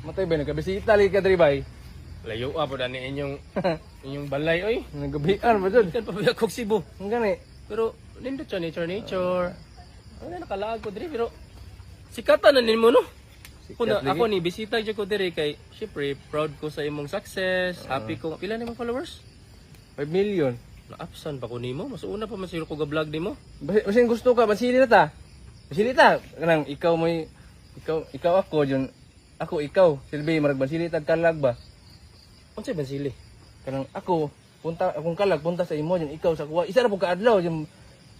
Matay ba nagkabisita lagi ka diri bay? Layo po na ni inyong balay oy. Nagabian ba dun? Kan pa ba kog Cebu. Ang gani. Pero nindot siya nature. Ano nakalaag ko diri pero sikatan na nimo no. Kuna lagi. ako ni bisita jud ko diri kay syempre proud ko sa imong success. Happy ko. Pila ni mga followers? 5 million. Na-absan pa ko nimo. Mas una pa man sila ko ga-vlog nimo. Basin gusto ka, masili na ta. Masili ta. Kanang ikaw may ikaw ako jud. Ako ikaw. Silbi marag masili tag kalag ba? Unsay man sili? Kanang ako punta akong kalag punta sa imo jud ikaw sa kuha. Isa ra pud ka adlaw jud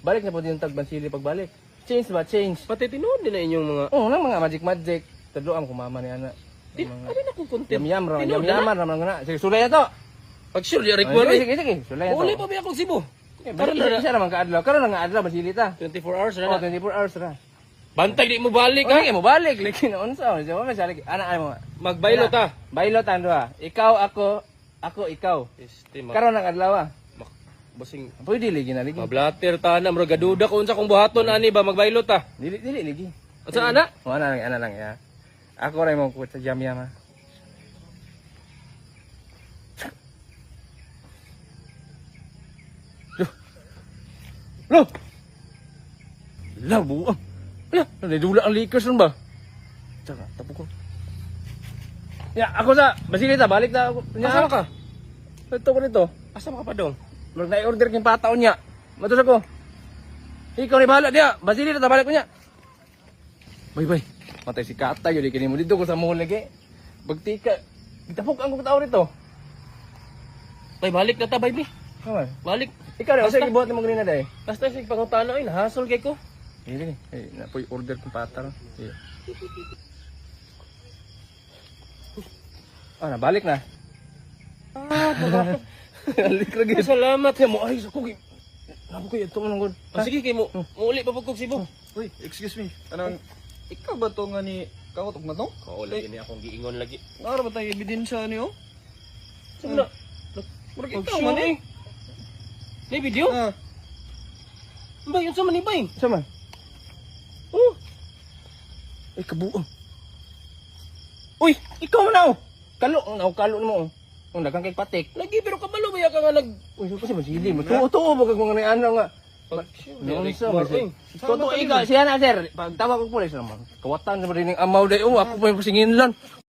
balik na pud yung tag bansili pagbalik. Change ba change? Pati tinuod din na inyong mga Oo, nang mga magic. Tadloan ko mama ni ana. Di, abi na kong content. Yam ra, Tinuod yam na. ra Sige, sulay na to. Pag sure, yari ko Sige, sige. Sulay na to. Uli pa ba akong Cebu? Karon na isa naman ka adlaw. Karon na nga adlaw masili ta. 24 hours Oh, na. 24 hours ra. Bantay di mo balik Okay, ha. mo balik lagi na unsa. Diba masali. Ana mo. Magbaylo ta. Bailot andwa. Ikaw ako ikaw. Este Karon na adlaw. basing Pwede lagi na lagi. mablater ta na mura gaduda ko unsa kung buhaton ani ba magbaylo ta. Dili lagi. Unsa ana? O ana lang ya. Ako ray mo ko sa jam-yam ha. Lo. Labo. Ya, nadula ang likas nun ba? Tsaka, tapo ko. Ya, ako sa Basilita, balik na ako. Asa ka? Ito ko nito. Asa ka pa dong? Mag na-order kong pataon niya. Matos ako. Ikaw ni bahala diya. Basilita, balik ko niya. Bay. Matay si Kata, yun ikini mo. Dito ko sa mall lagi. Bagtika. Itapok ang kong tao rito. Tay balik na ta baby. Kaman. Balik. Ikaw rin, Basta. sige, buhat mo ganina dahi. Basta sig pangutana oy nahasol kay ko. Hindi, napoy order kong patar. Ah, nabalik na. Balik lagi. Salamat. Kaya mo, ay, sa kugi. Nabo ko, ito mo nang good. Sige kay mo. Muuli pa pag kog Cebu. Uy, excuse me. Anong, ikaw ba to nga ni kakotok na to? Oo, lagi ni akong giingon lagi. Nara ba tayo ebidensya niyo? Sige na. Murag Oh, ikaw sure, man eh. May video? Ah, Ba, yun sa manibay. Sama. Oh. Ay, kabuang. Uy, ikaw na oh. Kalo mo oh. Ang dagang kay patik. Lagi pero kabalo ba ka nga nag Uy, so kasi masili mo. Tuo ba kag mga ano nga. Noon sa Sure. Totoo ikaw, siya na sir. Pag tawag ko pulis naman. Kawatan sa rin ng amaw day. Oh, ako pa yung pasingin lang.